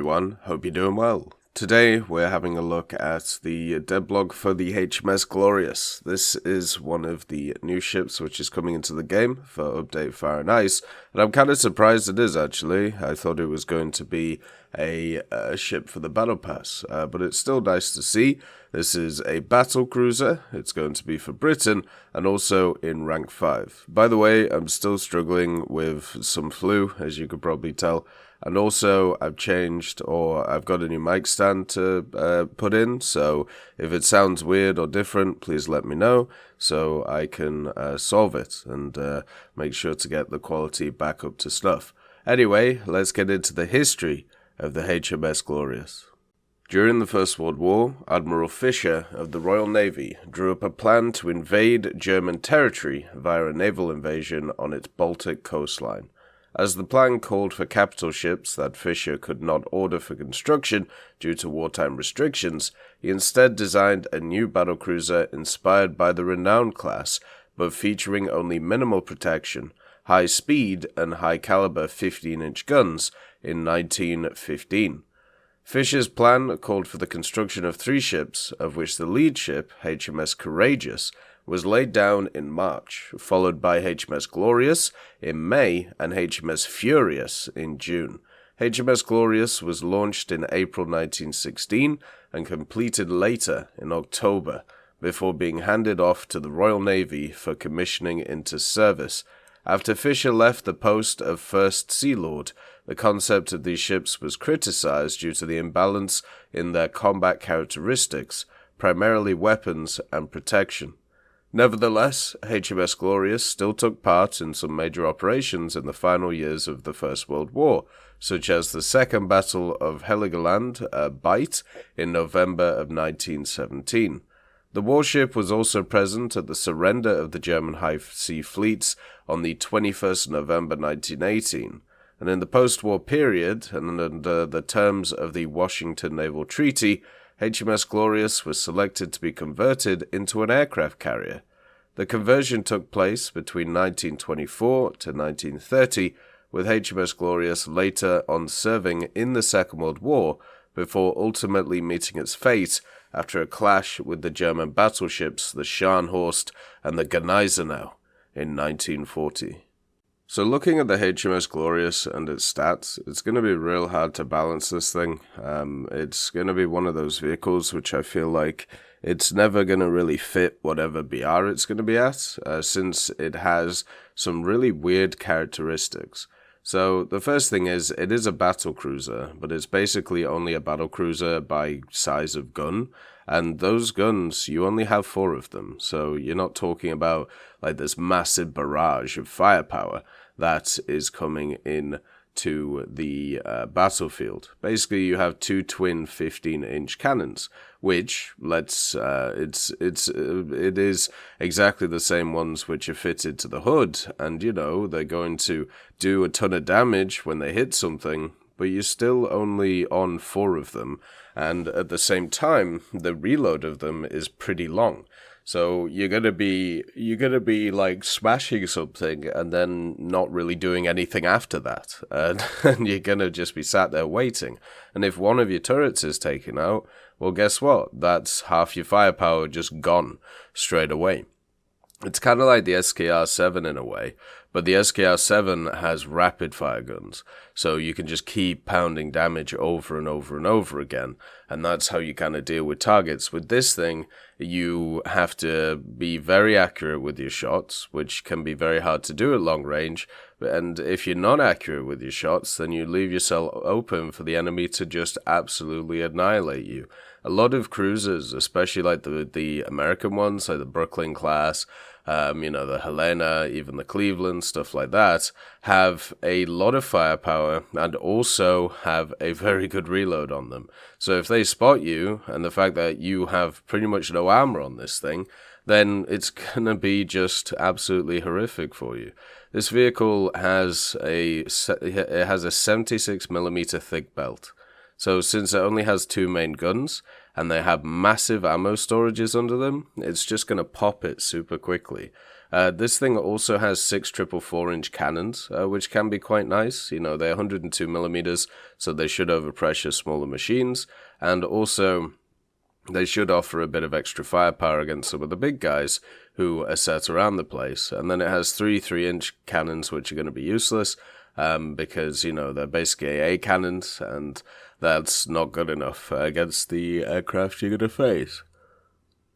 everyone, hope you're doing well. Today we're having a look at the devblog for the HMS Glorious. This is one of the new ships which is coming into the game for update Fire and Ice, and I'm kind of surprised it is actually. I thought it was going to be a ship for the Battle Pass, but it's still nice to see. This is a battle cruiser. It's going to be for Britain and also in rank 5. By the way, I'm still struggling with some flu, as you could probably tell. And also, I've got a new mic stand to put in, so if it sounds weird or different, please let me know, so I can solve it and make sure to get the quality back up to snuff. Anyway, let's get into the history of the HMS Glorious. During the First World War, Admiral Fisher of the Royal Navy drew up a plan to invade German territory via a naval invasion on its Baltic coastline. As the plan called for capital ships that Fisher could not order for construction due to wartime restrictions, he instead designed a new battlecruiser inspired by the Renown class, but featuring only minimal protection, high speed, and high-caliber 15-inch guns in 1915. Fisher's plan called for the construction of 3 ships, of which the lead ship, HMS Courageous, was laid down in March, followed by HMS Glorious in May and HMS Furious in June. HMS Glorious was launched in April 1916 and completed later in October, before being handed off to the Royal Navy for commissioning into service. After Fisher left the post of First Sea Lord, the concept of these ships was criticized due to the imbalance in their combat characteristics, primarily weapons and protection. Nevertheless, HMS Glorious still took part in some major operations in the final years of the First World War, such as the Second Battle of Heligoland, Bight, in November of 1917. The warship was also present at the surrender of the German High Sea Fleets on the 21st November 1918, and in the post-war period, and under the terms of the Washington Naval Treaty, HMS Glorious was selected to be converted into an aircraft carrier. The conversion took place between 1924 to 1930, with HMS Glorious later on serving in the Second World War before ultimately meeting its fate after a clash with the German battleships the Scharnhorst and the Gneisenau in 1940. So looking at the HMS Glorious and its stats, it's going to be real hard to balance this thing. It's going to be one of those vehicles which I feel like it's never going to really fit whatever BR it's going to be at, since it has some really weird characteristics. So the first thing is, it is a battle cruiser, but it's basically only a battle cruiser by size of gun. And those guns, you only have 4 of them. So you're not talking about like this massive barrage of firepower that is coming in to the battlefield. Basically, you have 2 twin 15-inch cannons, which it is exactly the same ones which are fitted to the hood, and you know they're going to do a ton of damage when they hit something, but you're still only on 4 of them, and at the same time, the reload of them is pretty long. So you're gonna be like smashing something and then not really doing anything after that, and you're gonna just be sat there waiting. And if one of your turrets is taken out, well, guess what? That's half your firepower just gone straight away. It's kind of like the SKR-7 in a way, but the SKR-7 has rapid fire guns, so you can just keep pounding damage over and over and over again, and that's how you kind of deal with targets. With this thing, you have to be very accurate with your shots, which can be very hard to do at long range, and if you're not accurate with your shots, then you leave yourself open for the enemy to just absolutely annihilate you. A lot of cruisers, especially like the American ones, like the Brooklyn class, the Helena, even the Cleveland, stuff like that, have a lot of firepower and also have a very good reload on them. So if they spot you, and the fact that you have pretty much no armor on this thing, then it's gonna be just absolutely horrific for you. This vehicle has a 76mm thick belt. So since it only has 2 main guns, and they have massive ammo storages under them, it's just going to pop it super quickly. This thing also has 6 444-inch cannons, which can be quite nice. You know, they're 102 millimeters, so they should overpressure smaller machines, and also they should offer a bit of extra firepower against some of the big guys who are set around the place. And then it has 3 3-inch cannons, which are going to be useless, because, you know, they're basically AA cannons, and that's not good enough against the aircraft you're going to face.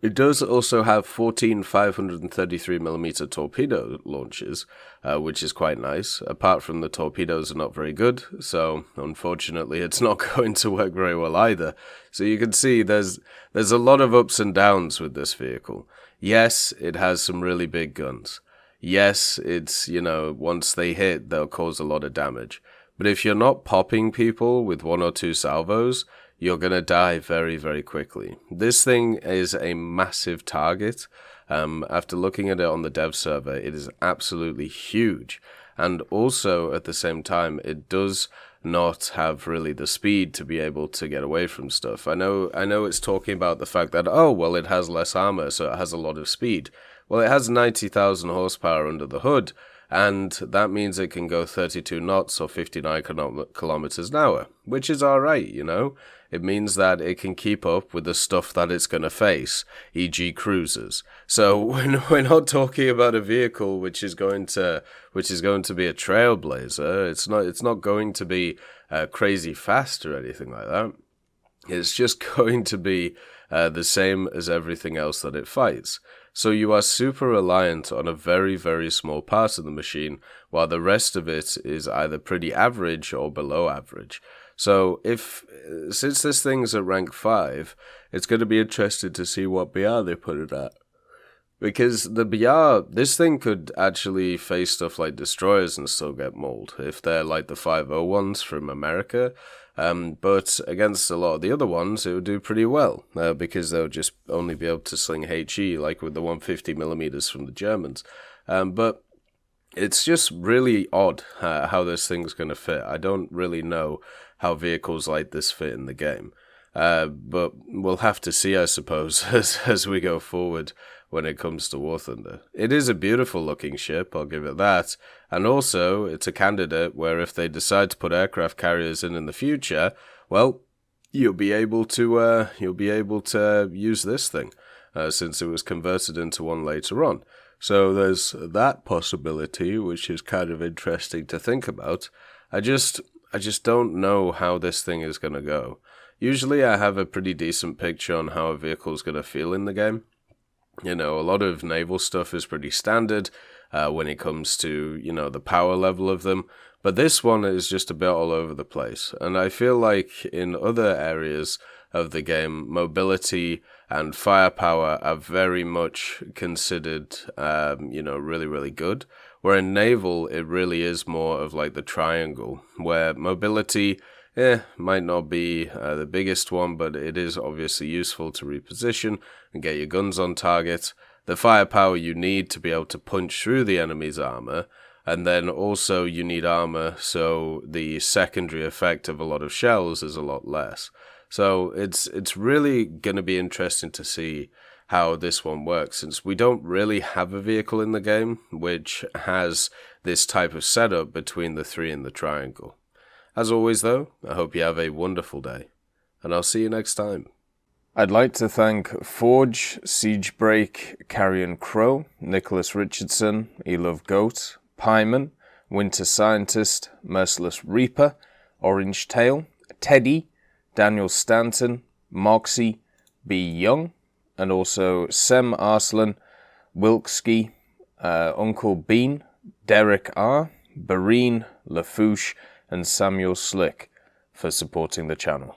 It does also have 14 533mm torpedo launchers, which is quite nice. Apart from the torpedoes are not very good, so unfortunately it's not going to work very well either. So you can see there's a lot of ups and downs with this vehicle. Yes, it has some really big guns. Yes, it's, you know, once they hit, they'll cause a lot of damage. But if you're not popping people with 1 or 2 salvos, you're going to die very, very quickly. This thing is a massive target. After looking at it on the dev server, it is absolutely huge. And also, at the same time, it does not have really the speed to be able to get away from stuff. I know it's talking about the fact that, oh, well, it has less armor, so it has a lot of speed. Well, it has 90,000 horsepower under the hood, and that means it can go 32 knots or 59 kilometers an hour, which is alright, you know? It means that it can keep up with the stuff that it's going to face, e.g. cruisers. So we're not talking about a vehicle which is going to be a trailblazer. It's not going to be crazy fast or anything like that. It's just going to be the same as everything else that it fights. So you are super reliant on a very, very small part of the machine, while the rest of it is either pretty average or below average. So since this thing's at rank 5, it's going to be interesting to see what BR they put it at. Because the BR, this thing could actually face stuff like destroyers and still get mauled, if they're like the 5.0 ones from America. But against a lot of the other ones, it would do pretty well, because they'll just only be able to sling HE, like with the 150mm from the Germans. But it's just really odd how this thing's going to fit. I don't really know how vehicles like this fit in the game. But we'll have to see, I suppose, as we go forward when it comes to War Thunder. It is a beautiful looking ship, I'll give it that. And also, it's a candidate where if they decide to put aircraft carriers in the future, well, you'll be able to use this thing, since it was converted into one later on. So there's that possibility, which is kind of interesting to think about. I just don't know how this thing is going to go. Usually I have a pretty decent picture on how a vehicle is going to feel in the game. You know, a lot of naval stuff is pretty standard when it comes to, you know, the power level of them. But this one is just a bit all over the place. And I feel like in other areas of the game, mobility and firepower are very much considered, really, really good. Where in naval, it really is more of like the triangle, where mobility might not be the biggest one, but it is obviously useful to reposition and get your guns on target. The firepower you need to be able to punch through the enemy's armor, and then also you need armor, so the secondary effect of a lot of shells is a lot less. So it's really going to be interesting to see how this one works, since we don't really have a vehicle in the game which has this type of setup between the 3 and the triangle. As always though, I hope you have a wonderful day, and I'll see you next time. I'd like to thank Forge, Siegebreak, Carrion Crow, Nicholas Richardson, Elove Goat, Pyman, Winter Scientist, Merciless Reaper, Orange Tail, Teddy, Daniel Stanton, Moxie, B. Young, and also Sem Arslan, Wilkski, Uncle Bean, Derek R., Bareen, Lafouche, and Samuel Slick for supporting the channel.